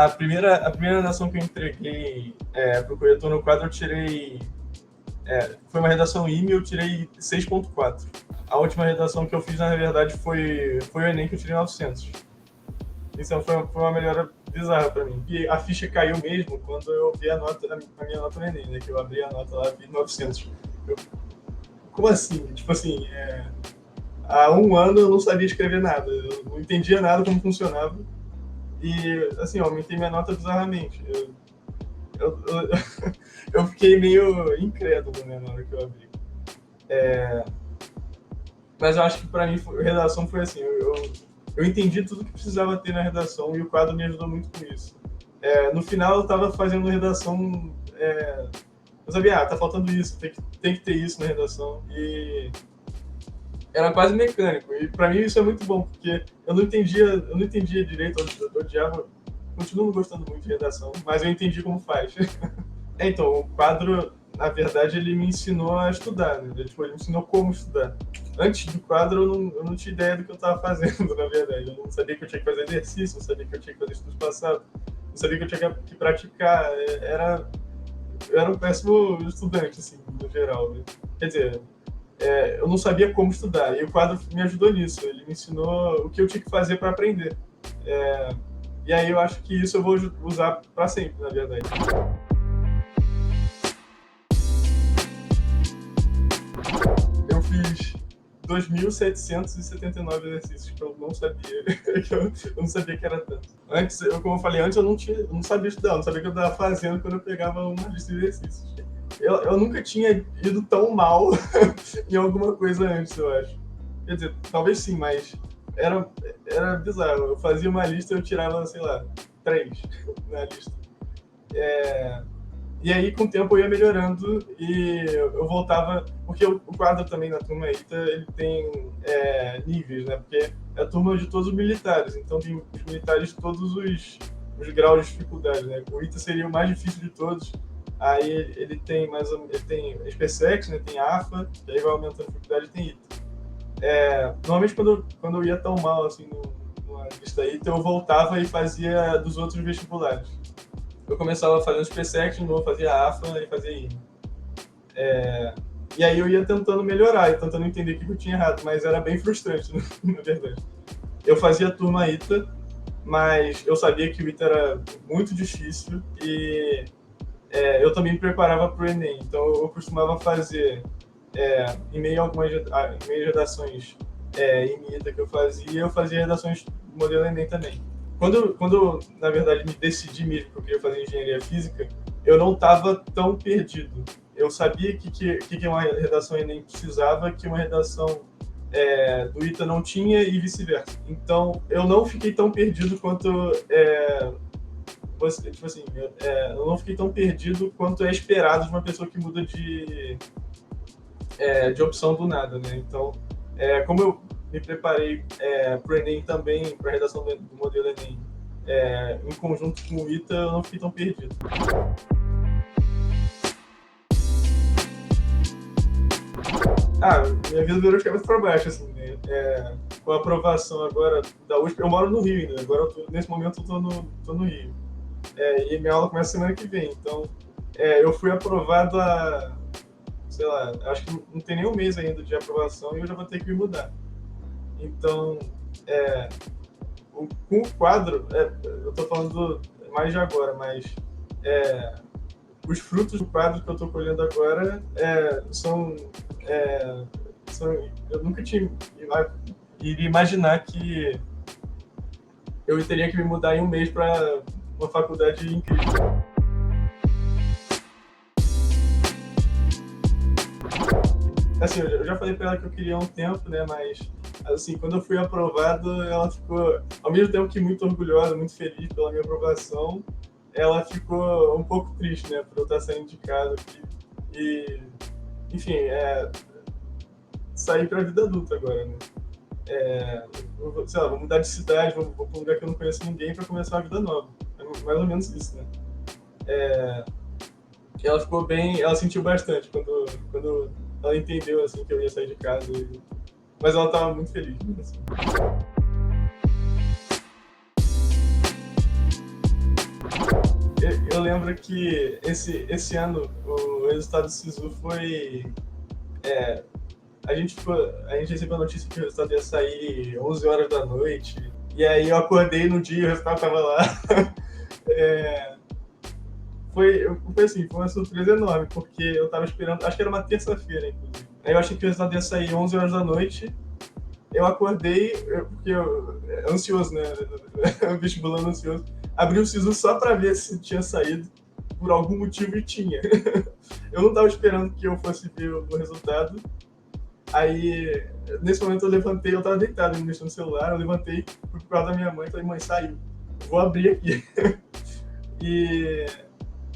A primeira redação que eu entreguei para o corretor no quadro, eu tirei. Foi uma redação IME, eu tirei 6,4. A última redação que eu fiz, na verdade, foi o Enem, que eu tirei 900. Isso foi uma melhora bizarra para mim. E a ficha caiu mesmo quando eu vi a minha nota no Enem, né? Que eu abri a nota lá e vi 900. Como assim? Tipo assim, há um ano eu não sabia escrever nada. Eu não entendia nada como funcionava. E, assim, eu aumentei minha nota bizarramente. Eu fiquei meio incrédulo, né, na hora que eu abri. Mas eu acho que pra mim a redação foi assim, eu entendi tudo que precisava ter na redação e o quadro me ajudou muito com isso. No final eu tava fazendo redação, eu sabia, tá faltando isso, tem que ter isso na redação, e era quase mecânico, e pra mim isso é muito bom, porque eu não entendia direito, eu odiava, continuo não gostando muito de redação, mas eu entendi como faz. Então, o quadro, na verdade, ele me ensinou a estudar, né? Ele me ensinou como estudar. Antes do quadro, eu não tinha ideia do que eu estava fazendo, na verdade. Eu não sabia que eu tinha que fazer exercício, não sabia que eu tinha que fazer estudos passados, não sabia que eu tinha que praticar. Eu era um péssimo estudante, assim, no geral, né? Quer dizer, eu não sabia como estudar, e o quadro me ajudou nisso. Ele me ensinou o que eu tinha que fazer para aprender. E aí eu acho que isso eu vou usar para sempre, na verdade. Eu fiz 2.779 exercícios que eu não sabia, eu não sabia que era tanto. Antes, como eu falei antes, eu não sabia estudar, eu não sabia o que eu estava fazendo quando eu pegava uma lista de exercícios. Eu nunca tinha ido tão mal em alguma coisa antes, eu acho. Quer dizer, talvez sim, mas era bizarro. Eu fazia uma lista e eu tirava, sei lá, 3 na lista. E aí, com o tempo, eu ia melhorando e eu voltava... Porque o quadro também na turma ITA, ele tem níveis, né? Porque é a turma de todos os militares, então tem os militares de todos os graus de dificuldade, né? O ITA seria o mais difícil de todos. Aí ele tem ele tem SpaceX, né? Tem AFA, que aí vai aumentando a dificuldade, e tem ITA. Normalmente, quando eu ia tão mal, assim, numa lista ITA, eu voltava e fazia dos outros vestibulares. Eu começava fazendo SpaceX, de novo fazia AFA e fazia IME. E aí eu ia tentando melhorar, tentando entender o que eu tinha errado, mas era bem frustrante, na verdade. Eu fazia turma ITA, mas eu sabia que o ITA era muito difícil e eu também me preparava para o Enem. Então eu costumava fazer, em meio a algumas redações em ITA que eu fazia redações do modelo Enem também. Quando na verdade, me decidi mesmo que eu queria fazer engenharia física, eu não estava tão perdido. Eu sabia que uma redação Enem precisava, que uma redação do ITA não tinha e vice-versa. Então, eu não fiquei tão perdido quanto... tipo assim, eu não fiquei tão perdido quanto é esperado de uma pessoa que muda de opção do nada, né? Então, como eu me preparei para o Enem também, para a redação do modelo Enem, em conjunto com o ITA, eu não fiquei tão perdido. Minha vida virou de cabeça para baixo, assim, né? Com a aprovação agora da USP, eu moro no Rio, né? Agora, nesse momento, eu tô no Rio. E minha aula começa semana que vem, então eu fui aprovado sei lá, acho que não tem nem um mês ainda de aprovação e eu já vou ter que me mudar. Então, com o quadro, eu tô falando mais de agora, mas os frutos do quadro que eu tô colhendo agora são... Eu nunca iria imaginar que eu teria que me mudar em um mês para uma faculdade incrível. Assim, eu já falei para ela que eu queria há um tempo, né, mas assim, quando eu fui aprovado, ela ficou, ao mesmo tempo que muito orgulhosa, muito feliz pela minha aprovação, ela ficou um pouco triste, né, por eu estar saindo de casa aqui. E, enfim, sair para a vida adulta agora, né. Sei lá, vou mudar de cidade, vou para um lugar que eu não conheço ninguém para começar uma vida nova. É mais ou menos isso, né. Ela ficou bem, ela sentiu bastante quando ela entendeu, assim, que eu ia sair de casa. Mas ela estava muito feliz, assim. eu lembro que esse ano o resultado do SISU foi... A gente recebeu a notícia que o resultado ia sair 11 horas da noite. E aí eu acordei no dia e o resultado tava lá. É, foi uma surpresa enorme, porque eu tava esperando, acho que era uma terça-feira, inclusive. Aí eu achei que o resultado ia sair 11 horas da noite. Eu acordei, porque ansioso, né? Vestibulando ansioso. Abri o SISU só pra ver se tinha saído por algum motivo e tinha. Eu não tava esperando que eu fosse ver o resultado. Aí, nesse momento eu levantei, eu tava deitado mexendo no celular, eu levantei, fui pro quarto da minha mãe e falei, mãe, saiu. Vou abrir aqui. E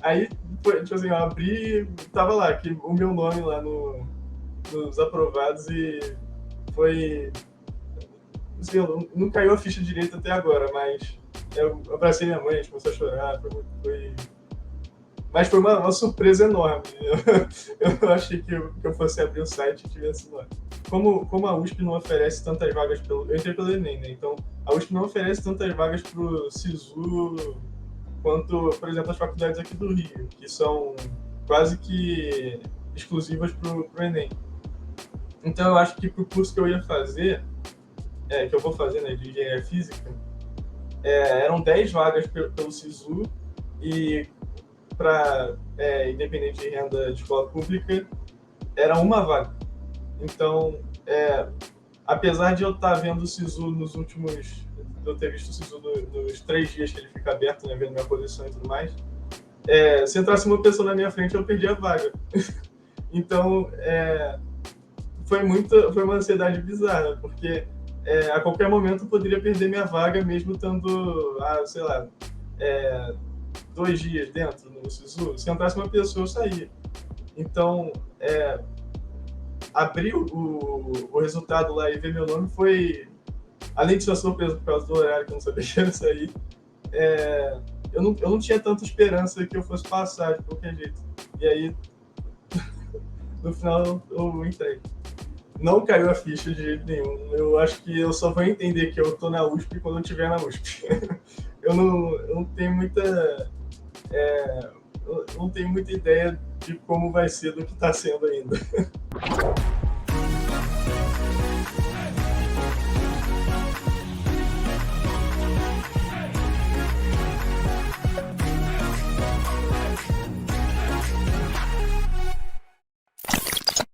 aí, tipo assim, eu abri e tava lá, que o meu nome lá nos aprovados e foi... Assim, não caiu a ficha direito até agora, mas eu abracei minha mãe, a gente começou a chorar, mas foi uma surpresa enorme. Eu achei que eu fosse abrir o site e tivesse lá. Como a USP não oferece tantas vagas eu entrei pelo Enem, né? Então a USP não oferece tantas vagas pro SISU quanto, por exemplo, as faculdades aqui do Rio, que são quase que exclusivas pro Enem. Então eu acho que pro curso que eu ia fazer, que eu vou fazer, né, de engenharia física, eram 10 vagas pelo SISU e para independente de renda de escola pública, era uma vaga. Então, apesar de eu estar vendo o SISU nos últimos... eu ter visto o SISU nos 3 dias que ele fica aberto, né, vendo minha posição e tudo mais, se entrasse uma pessoa na minha frente, eu perdia a vaga. Então, foi uma ansiedade bizarra, porque a qualquer momento eu poderia perder minha vaga, mesmo estando, sei lá, 2 dias dentro no SISU. Se entrasse uma pessoa, eu saía. Então, abrir o resultado lá e ver meu nome foi, além de ser uma surpresa por causa do horário, que eu não sabia que ia sair, eu não tinha tanta esperança que eu fosse passar de qualquer jeito. E aí, no final, eu entrei. Não caiu a ficha de jeito nenhum. Eu acho que eu só vou entender que eu tô na USP quando eu estiver na USP. Eu não tenho muita... eu não tenho muita ideia de como vai ser do que está sendo ainda.